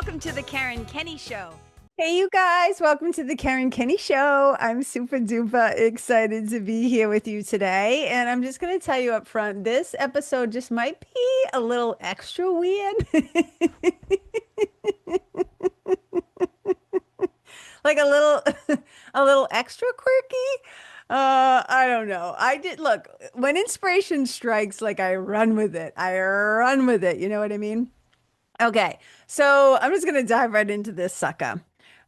Welcome to the Karen Kenney Show. Hey, you guys, welcome to the Karen Kenney Show. I'm super duper excited to be here with you today. And I'm just going to tell you up front, this episode just might be a little extra weird. Like a little extra quirky. I don't know. Look, when inspiration strikes, like I run with it. I run with it. You know what I mean? Okay, so I'm just gonna dive right into this sucker.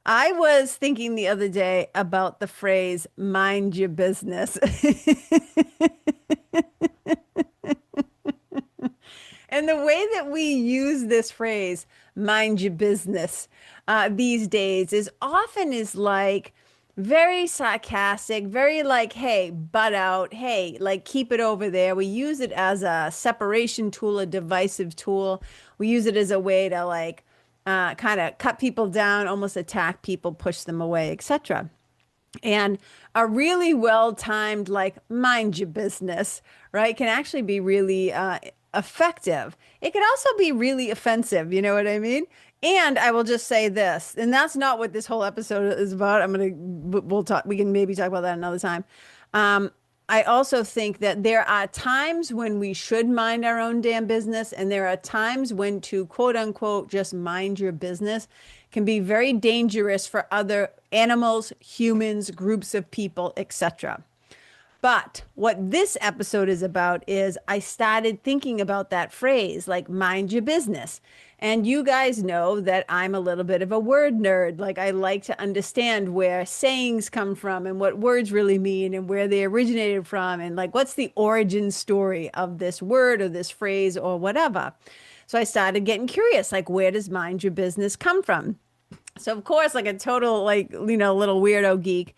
I was thinking the other day about the phrase mind your business. And the way that we use this phrase, mind your business, these days is like very sarcastic, very like, hey, butt out, hey, like keep it over there. We use it as a separation tool, a divisive tool. We use it as a way to like kind of cut people down, almost attack people, push them away, etc. And a really well-timed, like, mind your business, right, can actually be really effective. It can also be really offensive, you know what I mean? And I will just say this, and that's not what this whole episode is about. We'll talk, we can maybe talk about that another time. I also think that there are times when we should mind our own damn business, and there are times when to quote unquote just mind your business can be very dangerous for other animals, humans, groups of people, etc. But what this episode is about is I started thinking about that phrase, like mind your business. And you guys know that I'm a little bit of a word nerd. Like I like to understand where sayings come from and what words really mean and where they originated from and like what's the origin story of this word or this phrase or whatever. So I started getting curious, like where does mind your business come from? So of course, like a total like, little weirdo geek,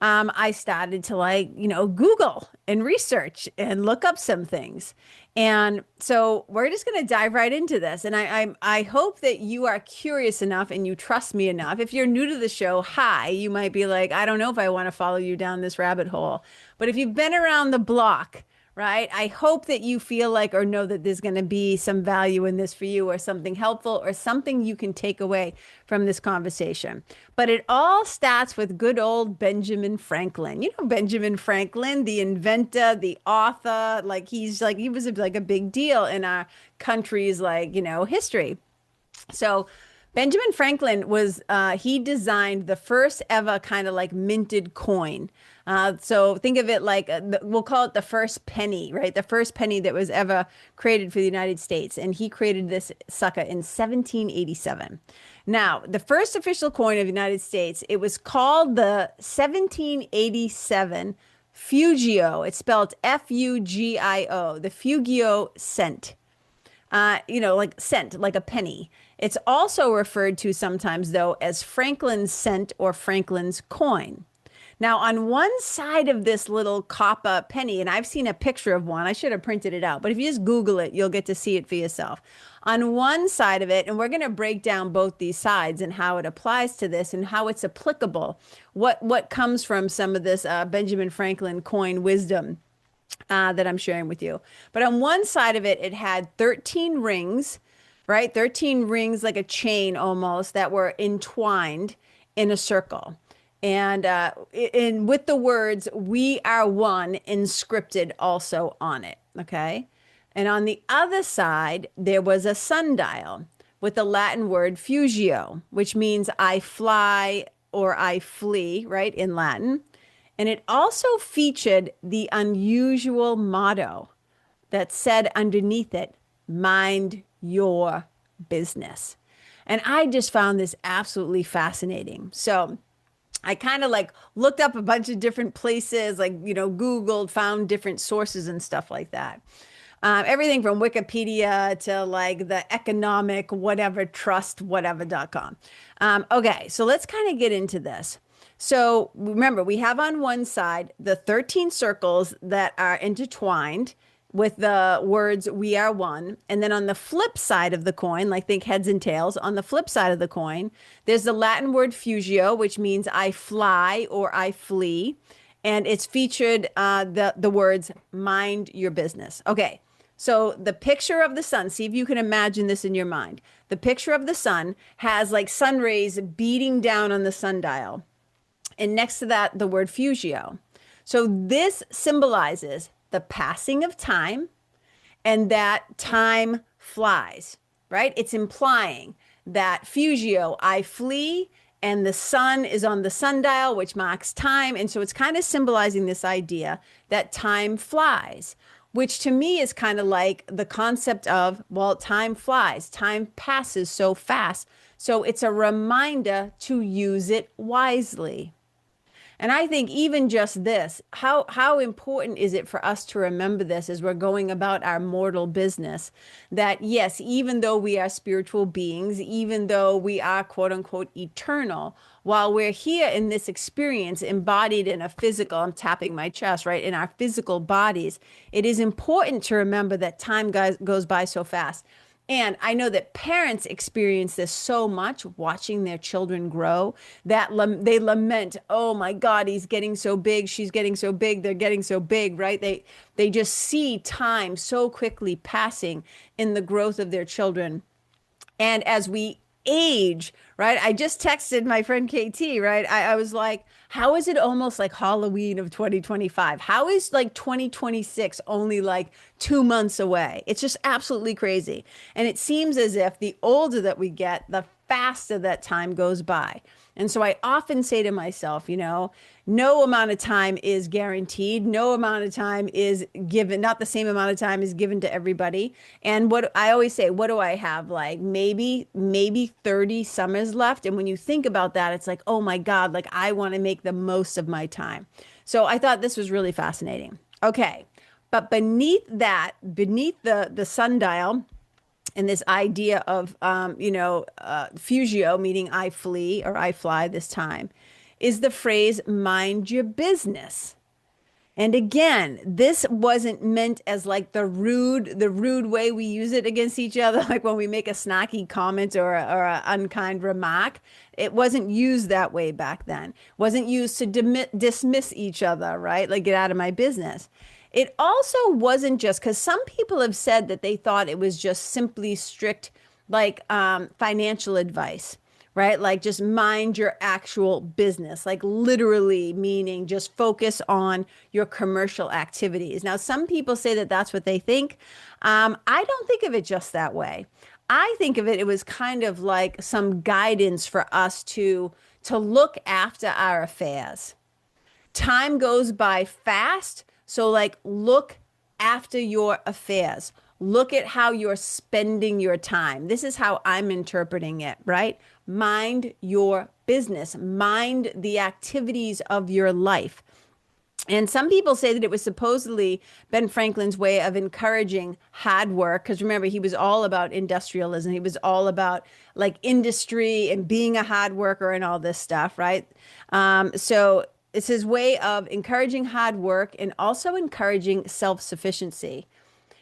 I started to Google and research and look up some things. And so we're just going to dive right into this. And I hope that you are curious enough and you trust me enough. If you're new to the show, hi, you might be like, I don't know if I want to follow you down this rabbit hole. But if you've been around the block, right, I hope that you feel like or know that there's going to be some value in this for you or something helpful or something you can take away from this conversation. But it all starts with good old Benjamin Franklin. You know, Benjamin Franklin, the inventor, the author, he was like a big deal in our country's history. So Benjamin Franklin he designed the first ever kind of like minted coin. So think of it like we'll call it the first penny, right? The first penny that was ever created for the United States. And he created this sucker in 1787. Now, the first official coin of the United States, it was called the 1787 Fugio. It's spelled Fugio, the Fugio cent. Like cent, like a penny. It's also referred to sometimes, though, as Franklin's cent or Franklin's coin. Now, on one side of this little copper penny, and I've seen a picture of one, I should have printed it out, but if you just Google it, you'll get to see it for yourself. On one side of it, and we're going to break down both these sides and how it applies to this and how it's applicable, what comes from some of this Benjamin Franklin coin wisdom that I'm sharing with you. But on one side of it, it had 13 rings, right? 13 rings like a chain almost that were entwined in a circle. And with the words, "We are one," inscripted also on it. Okay. And on the other side, there was a sundial with the Latin word Fugio, which means I fly or I flee, right, in Latin. And it also featured the unusual motto that said underneath it, mind your business. And I just found this absolutely fascinating. So I kind of looked up a bunch of different places, Googled, found different sources and stuff like that. Everything from Wikipedia to the economic whatever trust whatever.com. Okay, so let's kind of get into this. So remember, we have on one side the 13 circles that are intertwined with the words "we are one." And then on the flip side of the coin, like think heads and tails, on the flip side of the coin, there's the Latin word "fugio," which means I fly or I flee. And it's featured the words "mind your business." Okay, So the picture of the sun, see if you can imagine this in your mind. The picture of the sun has like sun rays beating down on the sundial. And next to that, the word Fugio. So this symbolizes the passing of time and that time flies, right? It's implying that Fugio, I flee, and the sun is on the sundial, which marks time. And so it's kind of symbolizing this idea that time flies, which to me is kind of like the concept of, well, time flies, time passes so fast. So it's a reminder to use it wisely. And I think even just this, how important is it for us to remember this as we're going about our mortal business? That yes, even though we are spiritual beings, even though we are quote unquote eternal, while we're here in this experience embodied in a physical, I'm tapping my chest, right, in our physical bodies, it is important to remember that time goes by so fast. And I know that parents experience this so much watching their children grow that they lament, oh my God, he's getting so big, she's getting so big, they're getting so big, right? They just see time so quickly passing in the growth of their children. And as we age, right? I just texted my friend KT, right? I was like, how is it almost like Halloween of 2025? How is like 2026 only like 2 months away? It's just absolutely crazy. And it seems as if the older that we get, the faster that time goes by. And so I often say to myself, no amount of time is guaranteed. No amount of time is given, not the same amount of time is given to everybody. And what I always say, what do I have? Like maybe 30 summers left. And when you think about that, it's like, oh my God, like I want to make the most of my time. So I thought this was really fascinating. Okay. But beneath the sundial, and this idea of, Fugio, meaning I flee or I fly this time, is the phrase, mind your business. And again, this wasn't meant as like the rude way we use it against each other, like when we make a snarky comment or a unkind remark. It wasn't used that way back then. It wasn't used to dismiss each other, right? Like get out of my business. It also wasn't just because some people have said that they thought it was just simply strict, like financial advice, right? Like just mind your actual business, like literally meaning just focus on your commercial activities. Now, some people say that that's what they think. I don't think of it just that way. I think of it, it was kind of like some guidance for us to look after our affairs. Time goes by fast. So like look after your affairs. Look at how you're spending your time. This is how I'm interpreting it, right? Mind your business. Mind the activities of your life. And some people say that it was supposedly Ben Franklin's way of encouraging hard work. Because remember, he was all about industrialism. He was all about like industry and being a hard worker and all this stuff, right? So it's his way of encouraging hard work and also encouraging self-sufficiency.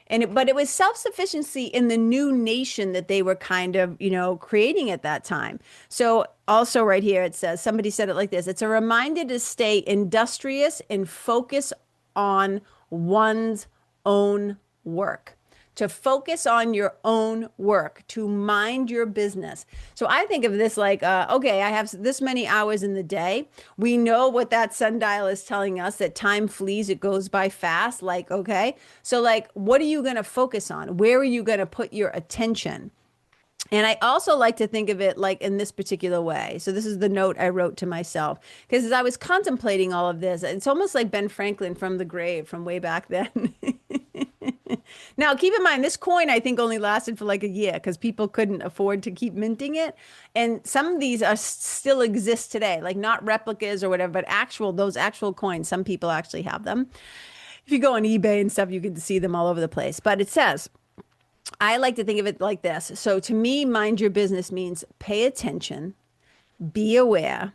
But it was self-sufficiency in the new nation that they were kind of, creating at that time. So also right here, it says, somebody said it like this, it's a reminder to stay industrious and focus on one's own work. To focus on your own work, to mind your business. So I think of this like, okay, I have this many hours in the day. We know what that sundial is telling us, that time flees, it goes by fast. Like, okay, so like, what are you going to focus on? Where are you going to put your attention? And I also like to think of it like in this particular way. So this is the note I wrote to myself. Because as I was contemplating all of this, it's almost like Ben Franklin from the grave from way back then. Now, keep in mind, this coin, I think, only lasted for like a year because people couldn't afford to keep minting it. And some of these are still exist today, like not replicas or whatever, but those actual coins. Some people actually have them. If you go on eBay and stuff, you can see them all over the place. But it says, I like to think of it like this. So to me, mind your business means pay attention, be aware,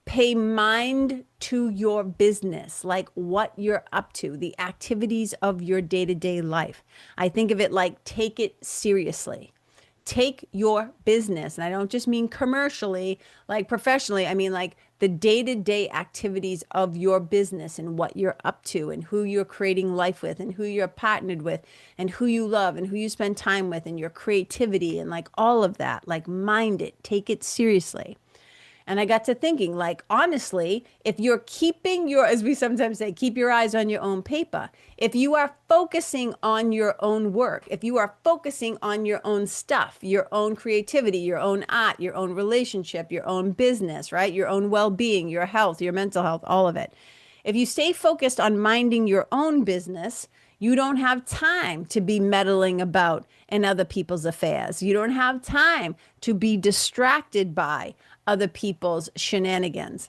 pay mind to your business, like what you're up to, the activities of your day-to-day life. I think of it like take it seriously. take your business, and I don't just mean commercially, like professionally, I mean like the day-to-day activities of your business and what you're up to and who you're creating life with and who you're partnered with and who you love and who you spend time with and your creativity and like all of that. Like mind it, take it seriously. And I got to thinking, like, honestly, if you're keeping your, as we sometimes say, keep your eyes on your own paper, if you are focusing on your own work, if you are focusing on your own stuff, your own creativity, your own art, your own relationship, your own business, right? Your own well being, your health, your mental health, all of it. If you stay focused on minding your own business, you don't have time to be meddling about in other people's affairs. You don't have time to be distracted by other people's shenanigans.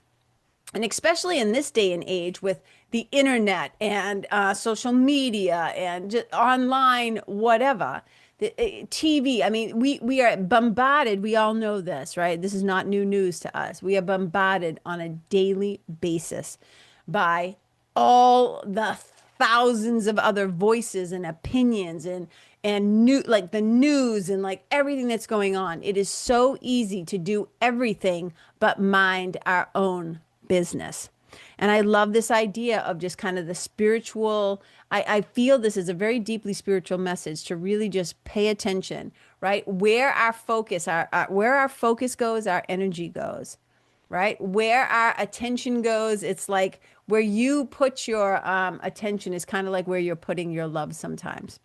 And especially in this day and age with the internet and social media and just online, whatever, the TV. I mean, we are bombarded. We all know this, right? This is not new news to us. We are bombarded on a daily basis by all the thousands of other voices and opinions and new like the news and like everything that's going on. It is so easy to do everything but mind our own business. And I love this idea of just kind of the spiritual. I feel this is a very deeply spiritual message to really just pay attention, right? Where our focus, where our focus goes, our energy goes, right? Where our attention goes, it's like where you put your attention is kind of like where you're putting your love sometimes.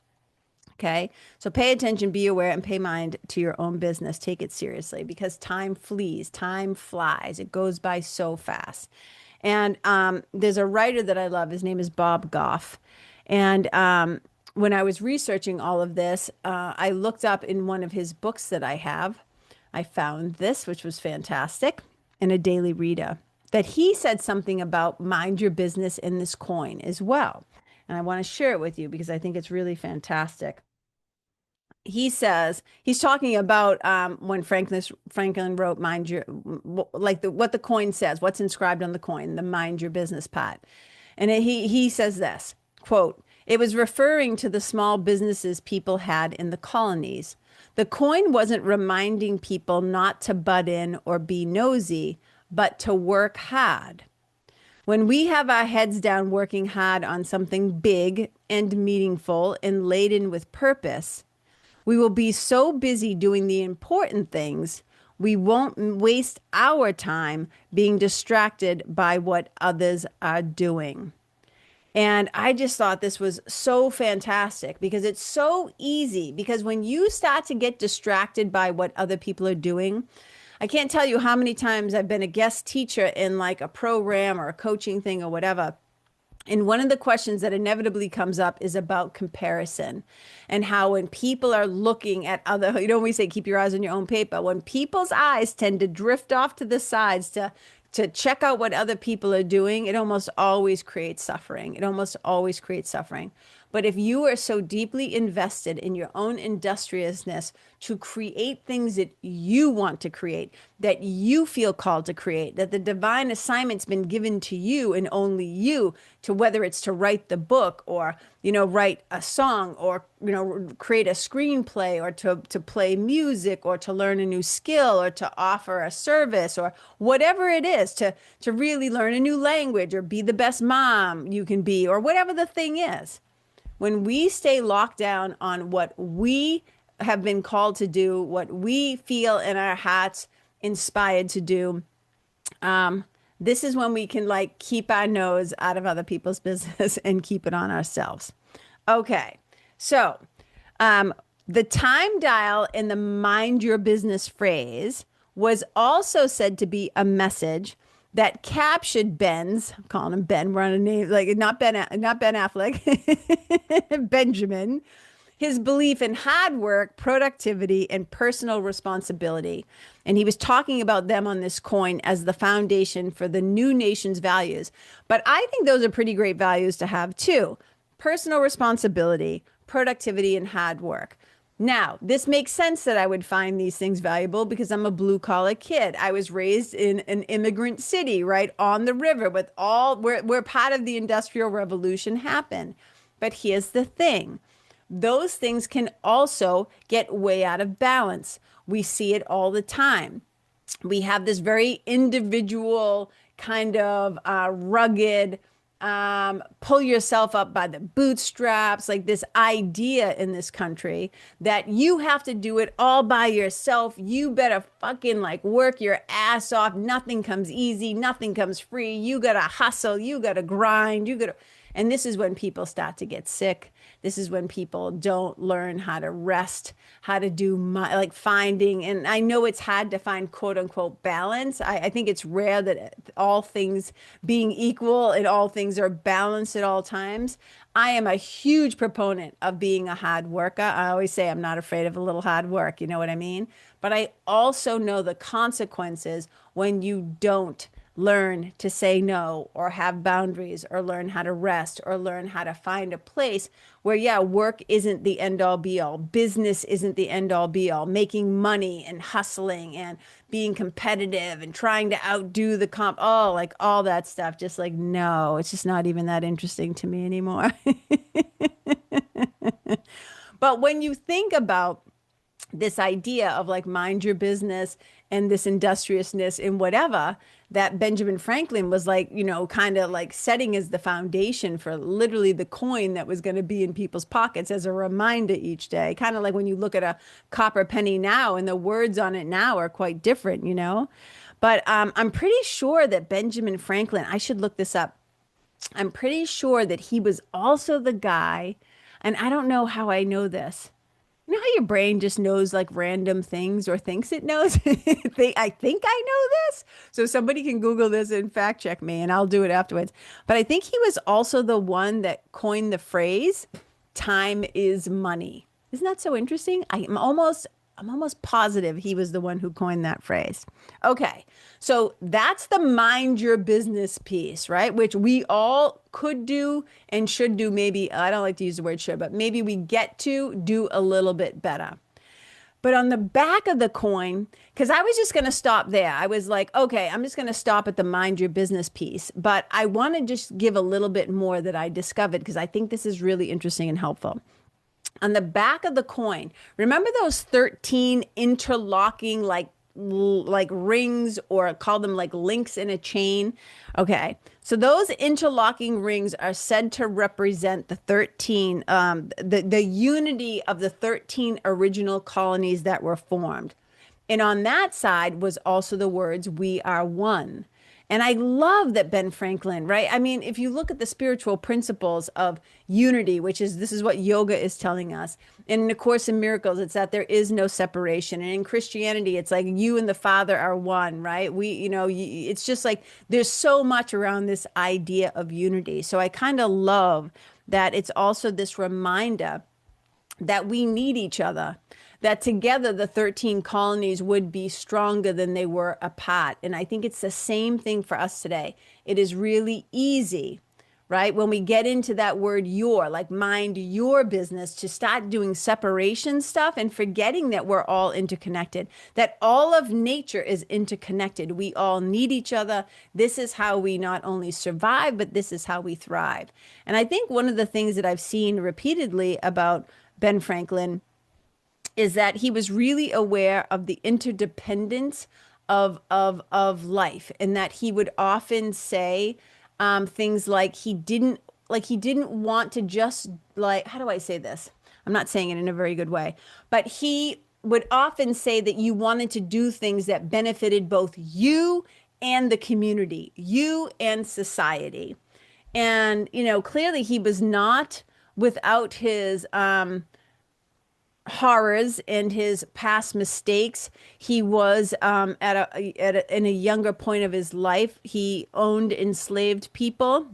Okay. So pay attention, be aware, and pay mind to your own business. Take it seriously because time flees, time flies. It goes by so fast. And there's a writer that I love. His name is Bob Goff. And when I was researching all of this, I looked up in one of his books that I have. I found this, which was fantastic, in a daily reader, that he said something about mind your business in this coin as well. And I want to share it with you because I think it's really fantastic. He says he's talking about when Franklin wrote "Mind Your," like what the coin says, what's inscribed on the coin, the "Mind Your Business" part, and he says this quote: "It was referring to the small businesses people had in the colonies. The coin wasn't reminding people not to butt in or be nosy, but to work hard. When we have our heads down working hard on something big and meaningful and laden with purpose, we will be so busy doing the important things, we won't waste our time being distracted by what others are doing." And I just thought this was so fantastic because it's so easy. Because when you start to get distracted by what other people are doing, I can't tell you how many times I've been a guest teacher in like a program or a coaching thing or whatever. And one of the questions that inevitably comes up is about comparison and how when people are looking at other, we say keep your eyes on your own paper. When people's eyes tend to drift off to the sides to check out what other people are doing, it almost always creates suffering. It almost always creates suffering. But if you are so deeply invested in your own industriousness to create things that you want to create, that you feel called to create, that the divine assignment's been given to you and only you, to whether it's to write the book or, write a song or, create a screenplay or to play music or to learn a new skill or to offer a service or whatever it is, to really learn a new language or be the best mom you can be or whatever the thing is. When we stay locked down on what we have been called to do, what we feel in our hearts inspired to do, this is when we can like keep our nose out of other people's business and keep it on ourselves. Okay, so the time dial in the mind your business phrase was also said to be a message that captured Ben's, I'm calling him Ben, we're on a name, like not Ben Affleck, Benjamin, his belief in hard work, productivity, and personal responsibility. And he was talking about them on this coin as the foundation for the new nation's values. But I think those are pretty great values to have too. Personal responsibility, productivity, and hard work. Now, this makes sense that I would find these things valuable because I'm a blue collar kid. I was raised in an immigrant city, right on the river with where part of the Industrial Revolution happened. But here's the thing. those things can also get way out of balance. We see it all the time. We have this very individual kind of rugged, pull yourself up by the bootstraps, like this idea in this country that you have to do it all by yourself. You better fucking like work your ass off. Nothing comes easy, nothing comes free. You gotta hustle, you gotta grind, you gotta. And this is when people start to get sick. This is when people don't learn how to rest, how to do like finding. And I know it's hard to find quote unquote balance. I think it's rare that all things being equal and all things are balanced at all times. I am a huge proponent of being a hard worker. I always say I'm not afraid of a little hard work. You know what I mean? But I also know the consequences when you don't learn to say no or have boundaries or learn how to rest or learn how to find a place where, yeah, work isn't the end all be all. Business isn't the end all be all. Making money and hustling and being competitive and trying to outdo the comp. Oh, like all that stuff. Just like, no, it's just not even that interesting to me anymore. But when you think about this idea of like mind your business and this industriousness in whatever that Benjamin Franklin was like, you know, kind of like setting as the foundation for literally the coin that was going to be in people's pockets as a reminder each day. Kind of like when you look at a copper penny now and the words on it now are quite different, you know. But I'm pretty sure that Benjamin Franklin, I should look this up. I'm pretty sure that he was also the guy, and I don't know how I know this. You know how your brain just knows like random things or thinks it knows? I think I know this. So somebody can Google this and fact check me and I'll do it afterwards. But I think he was also the one that coined the phrase, time is money. Isn't that so interesting? I'm almost positive he was the one who coined that phrase. Okay. So that's the mind your business piece, right? Which we all could do and should do. Maybe, I don't like to use the word should, but maybe we get to do a little bit better. But on the back of the coin, because I was just going to stop there. I was like, okay, I'm just going to stop at the mind your business piece. But I want to just give a little bit more that I discovered because I think this is really interesting and helpful. On the back of the coin, remember those 13 interlocking like rings, or call them like links in a chain? Okay. So those interlocking rings are said to represent the 13, the unity of the 13 original colonies that were formed. And on that side was also the words, we are one. And I love that Ben Franklin, right? I mean, if you look at the spiritual principles of unity, which is, this is what yoga is telling us. And in the Course in Miracles, it's that there is no separation. And in Christianity, it's like you and the Father are one, right? It's just like there's so much around this idea of unity. So I kind of love that it's also this reminder that we need each other, that together the 13 colonies would be stronger than they were apart. And I think it's the same thing for us today. It is really easy, right? When we get into that word your, like mind your business, to start doing separation stuff and forgetting that we're all interconnected, that all of nature is interconnected. We all need each other. This is how we not only survive, but this is how we thrive. And I think one of the things that I've seen repeatedly about Ben Franklin is that he was really aware of the interdependence of life, and that he would often say things like he didn't want to just, like, how do I say this? I'm not saying it in a very good way, but he would often say that you wanted to do things that benefited both you and the community, you and society. And, you know, clearly he was not without his horrors and his past mistakes. He was in a younger point of his life, he owned enslaved people,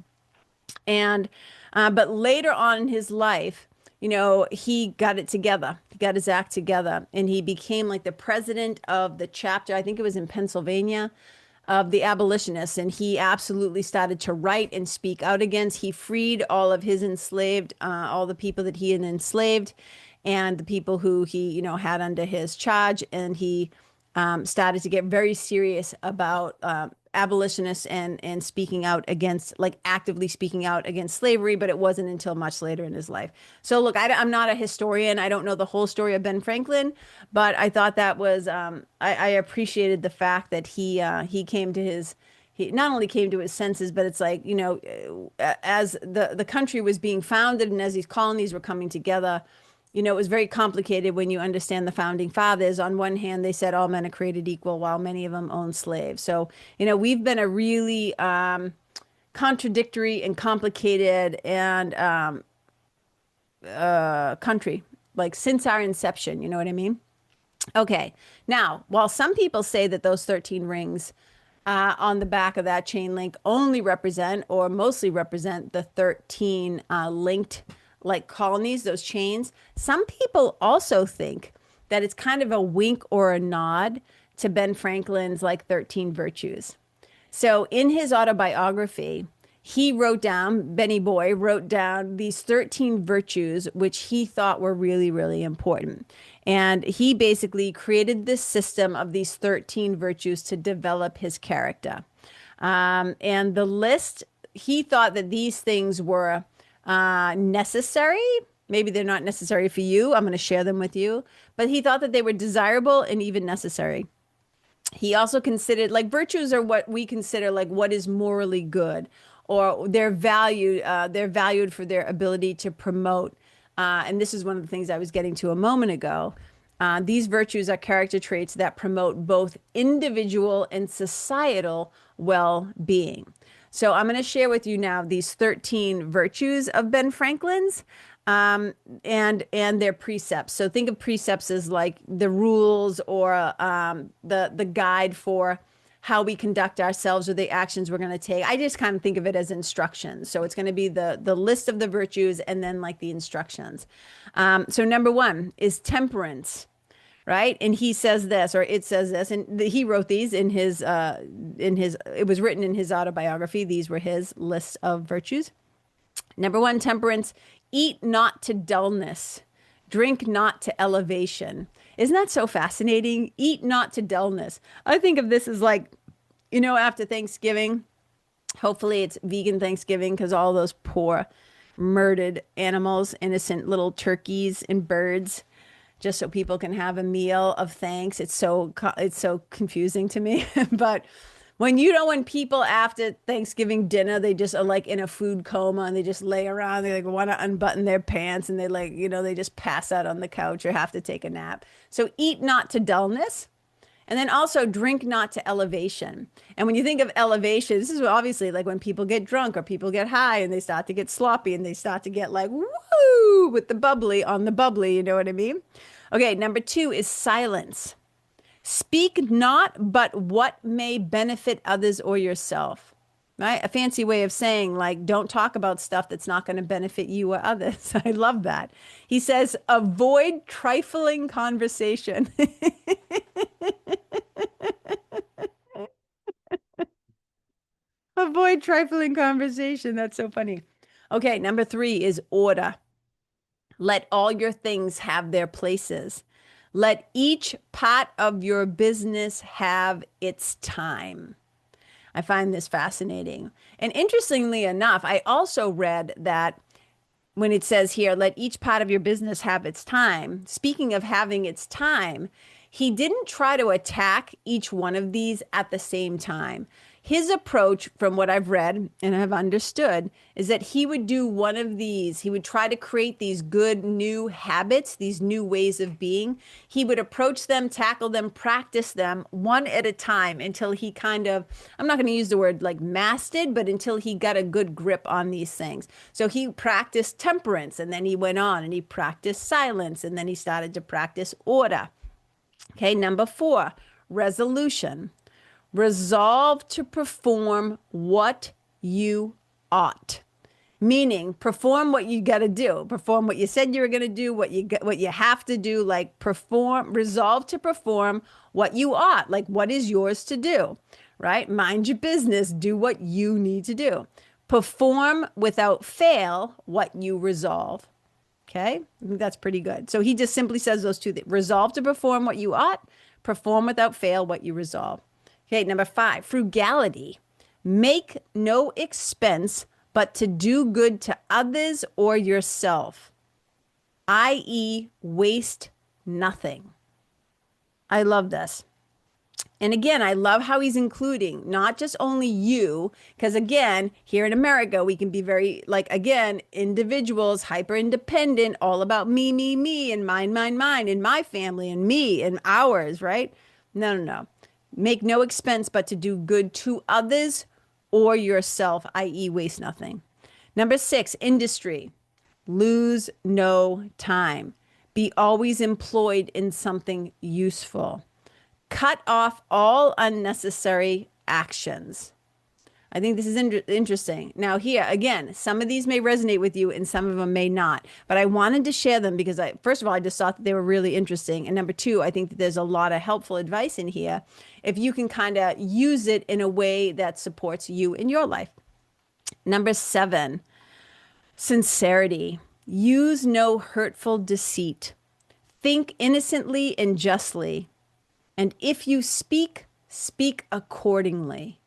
and but later on in his life, you know, he got it together. He got his act together, and he became like the president of the chapter, I think it was in Pennsylvania, of the abolitionists. And he absolutely started to write and speak out against. He freed all of his enslaved, all the people that he had enslaved, and the people who he, you know, had under his charge. And he started to get very serious about abolitionists and speaking out against, like actively speaking out against slavery, but it wasn't until much later in his life. So look, I'm not a historian. I don't know the whole story of Ben Franklin, but I thought that was, I appreciated the fact that he came to his, he not only came to his senses, but it's like, as the country was being founded and as these colonies were coming together, it was very complicated when you understand the founding fathers. On one hand, they said all men are created equal, while many of them own slaves. So, we've been a really contradictory and complicated and country, like since our inception. You know what I mean? Okay. Now, while some people say that those 13 rings on the back of that chain link only represent or mostly represent the 13 linked like colonies, those chains. Some people also think that it's kind of a wink or a nod to Ben Franklin's like 13 virtues. So in his autobiography, Benny Boy wrote down these 13 virtues, which he thought were really, really important. And he basically created this system of these 13 virtues to develop his character. And the list, he thought that these things were necessary. Maybe they're not necessary for you. I'm going to share them with you. But he thought that they were desirable and even necessary. He also considered like virtues are what we consider like what is morally good, or they're valued for their ability to promote. And this is one of the things I was getting to a moment ago. These virtues are character traits that promote both individual and societal well-being. So I'm going to share with you now these 13 virtues of Ben Franklin's and their precepts. So think of precepts as like the rules or the guide for how we conduct ourselves or the actions we're going to take. I just kind of think of it as instructions. So it's going to be the list of the virtues and then like the instructions. So number one is temperance. Right. And he says this, or it says this, and he wrote these in his, it was written in his autobiography. These were his list of virtues. Number one, temperance, eat not to dullness, drink not to elevation. Isn't that so fascinating? Eat not to dullness. I think of this as like, after Thanksgiving, hopefully it's vegan Thanksgiving because all those poor murdered animals, innocent little turkeys and birds, just so people can have a meal of thanks. It's so confusing to me. But when people after Thanksgiving dinner, they just are like in a food coma and they just lay around, they like want to unbutton their pants and they like, they just pass out on the couch or have to take a nap. So eat not to dullness. And then also drink not to elevation. And when you think of elevation, this is obviously like when people get drunk or people get high and they start to get sloppy and they start to get like, woo, with the bubbly on the bubbly. You know what I mean? Okay, number two is silence. Speak not but what may benefit others or yourself. Right? A fancy way of saying like, don't talk about stuff that's not going to benefit you or others. I love that. He says, avoid trifling conversation. Avoid trifling conversation. That's so funny. Okay, number three is order. Let all your things have their places. Let each part of your business have its time. I find this fascinating. And interestingly enough, I also read that when it says here, let each part of your business have its time, speaking of having its time, he didn't try to attack each one of these at the same time. His approach, from what I've read and have understood, is that he would do one of these. He would try to create these good new habits, these new ways of being. He would approach them, tackle them, practice them one at a time until he kind of, I'm not going to use the word like mastered, but until he got a good grip on these things. So he practiced temperance, and then he went on and he practiced silence, and then he started to practice order. Okay, number four, resolution. Resolve to perform what you ought. Meaning, perform what you got to do. Perform what you said you were going to do, what you have to do, like resolve to perform what you ought, like what is yours to do, right? Mind your business, do what you need to do. Perform without fail what you resolve. Okay, I think that's pretty good. So he just simply says those two things. Resolve to perform what you ought, Perform without fail what you resolve. Okay, number 5, frugality. Make no expense but to do good to others or yourself, i.e., waste nothing. I love this. And again, I love how he's including not just only you, because again, here in America, we can be very, like, again, individuals, hyper independent, all about me, and mine, and my family, and me, and ours, right? No, no, no. Make no expense but to do good to others or yourself, i.e., waste nothing. Number 6, industry. Lose no time. Be always employed in something useful. Cut off all unnecessary actions. I think this is interesting. Now here, again, some of these may resonate with you and some of them may not. But I wanted to share them because first of all, I just thought that they were really interesting. And number 2, I think that there's a lot of helpful advice in here if you can kind of use it in a way that supports you in your life. Number 7, sincerity. Use no hurtful deceit. Think innocently and justly. And if you speak, speak accordingly.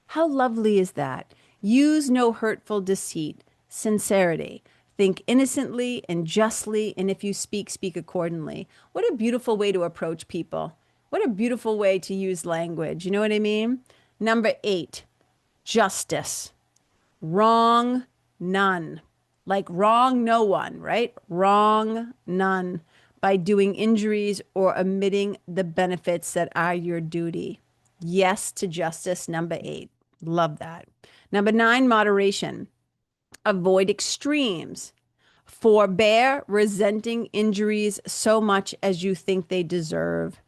How lovely is that? Use no hurtful deceit. Sincerity. Think innocently and justly. And if you speak, speak accordingly. What a beautiful way to approach people. What a beautiful way to use language. You know what I mean? Number 8, justice. Wrong none. Like wrong no one, right? Wrong none. By doing injuries or omitting the benefits that are your duty. Yes to justice, number 8. Love that. Number 9, moderation. Avoid extremes. Forbear resenting injuries so much as you think they deserve.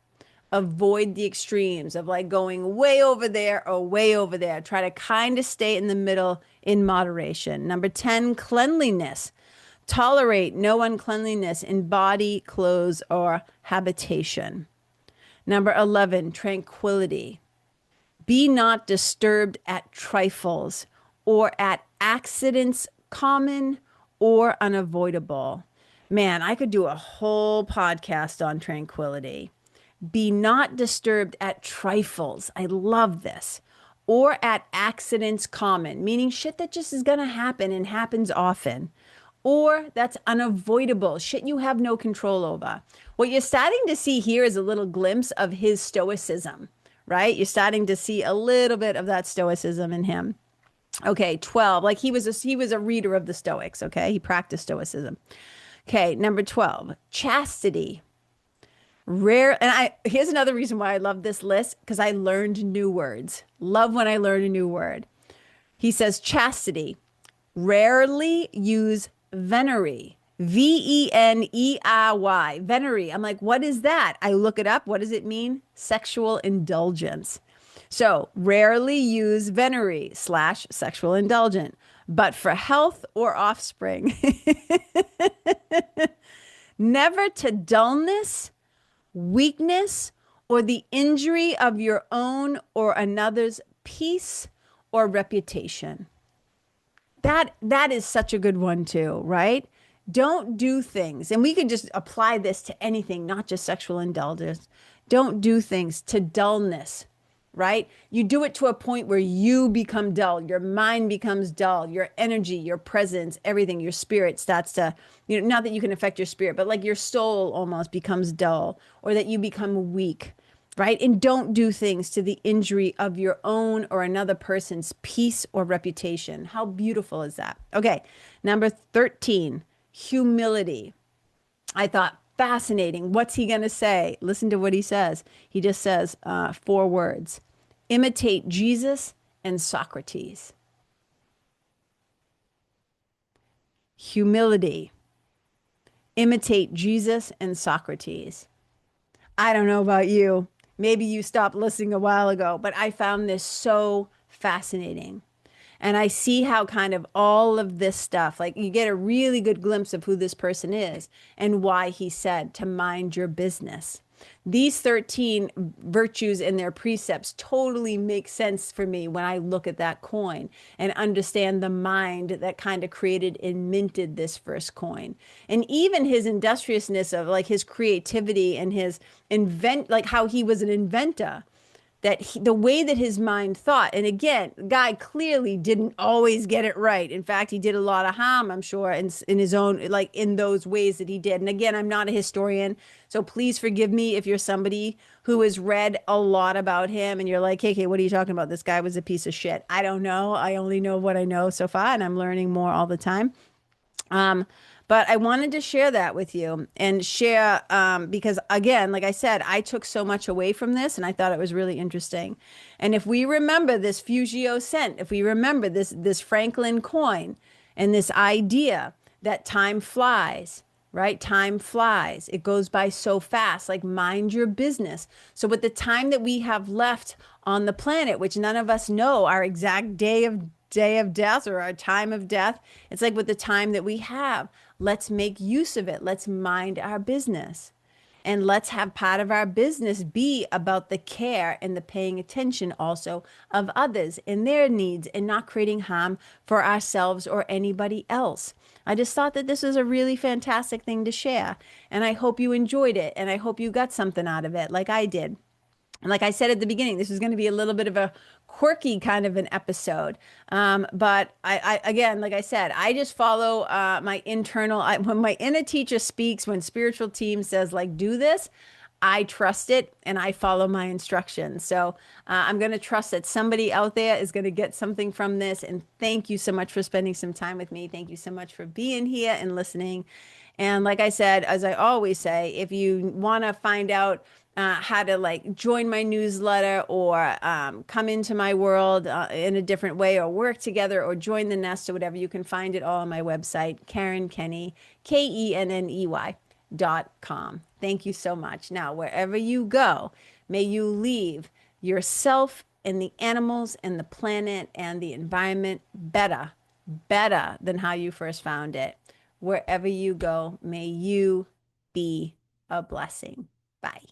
Avoid the extremes of like going way over there or way over there. Try to kind of stay in the middle in moderation. Number 10, cleanliness. Tolerate no uncleanliness in body, clothes, or habitation. Number 11, tranquility. Be not disturbed at trifles or at accidents common or unavoidable. Man, I could do a whole podcast on tranquility. Be not disturbed at trifles. I love this. Or at accidents common, meaning shit that just is going to happen and happens often. Or that's unavoidable, shit you have no control over. What you're starting to see here is a little glimpse of his stoicism, right? You're starting to see a little bit of that stoicism in him. Okay, 12, like he was a reader of the Stoics, okay? He practiced stoicism. Okay, number 12, chastity. Here's another reason why I love this list, because I learned new words. Love when I learn a new word. He says chastity. Rarely use venery. Venery. Venery. I'm like, what is that? I look it up. What does it mean? Sexual indulgence. So rarely use venery / sexual indulgent, but for health or offspring. Never to dullness, weakness, or the injury of your own or another's peace or reputation. That is such a good one too, right? Don't do things, and we can just apply this to anything, not just sexual indulgence. Don't do things to dullness, right? You do it to a point where you become dull, your mind becomes dull, your energy, your presence, everything, your spirit starts to, not that you can affect your spirit, but like your soul almost becomes dull, or that you become weak, right? And don't do things to the injury of your own or another person's peace or reputation. How beautiful is that? Okay, number 13, humility. I thought, fascinating. What's he going to say? Listen to what he says. He just says 4 words. Imitate Jesus and Socrates. Humility. Imitate Jesus and Socrates. I don't know about you. Maybe you stopped listening a while ago, but I found this so fascinating. And I see how kind of all of this stuff, like you get a really good glimpse of who this person is and why he said to mind your business. these 13 virtues and their precepts totally make sense for me when I look at that coin and understand the mind that kind of created and minted this first coin. And even his industriousness of like his creativity and his like how he was an inventor, that the way that his mind thought. And again, the guy clearly didn't always get it right. In fact, he did a lot of harm, I'm sure, in his own, like in those ways that he did. And again, I'm not a historian, so please forgive me if you're somebody who has read a lot about him and you're like, hey, what are you talking about? This guy was a piece of shit. I don't know. I only know what I know so far, and I'm learning more all the time. Um, but I wanted to share that with you and share because again, like I said, I took so much away from this and I thought it was really interesting. And if we remember this Fugio cent, if we remember this Franklin coin and this idea that time flies, right? Time flies. It goes by so fast, like mind your business. So with the time that we have left on the planet, which none of us know our exact day of death or our time of death, it's like with the time that we have, let's make use of it. Let's mind our business. And let's have part of our business be about the care and the paying attention also of others and their needs and not creating harm for ourselves or anybody else. I just thought that this was a really fantastic thing to share. And I hope you enjoyed it. And I hope you got something out of it like I did. And like I said at the beginning, this is going to be a little bit of a quirky kind of an episode. But again, like I said, I just follow my internal, when my inner teacher speaks, when spiritual team says like, do this, I trust it and I follow my instructions. So I'm going to trust that somebody out there is going to get something from this. And thank you so much for spending some time with me. Thank you so much for being here and listening. And like I said, as I always say, if you want to find out how to like join my newsletter or come into my world in a different way or work together or join the nest or whatever, you can find it all on my website, Karen Kenney, KENNEY.com. Thank you so much. Now, wherever you go, may you leave yourself and the animals and the planet and the environment better than how you first found it. Wherever you go, may you be a blessing. Bye.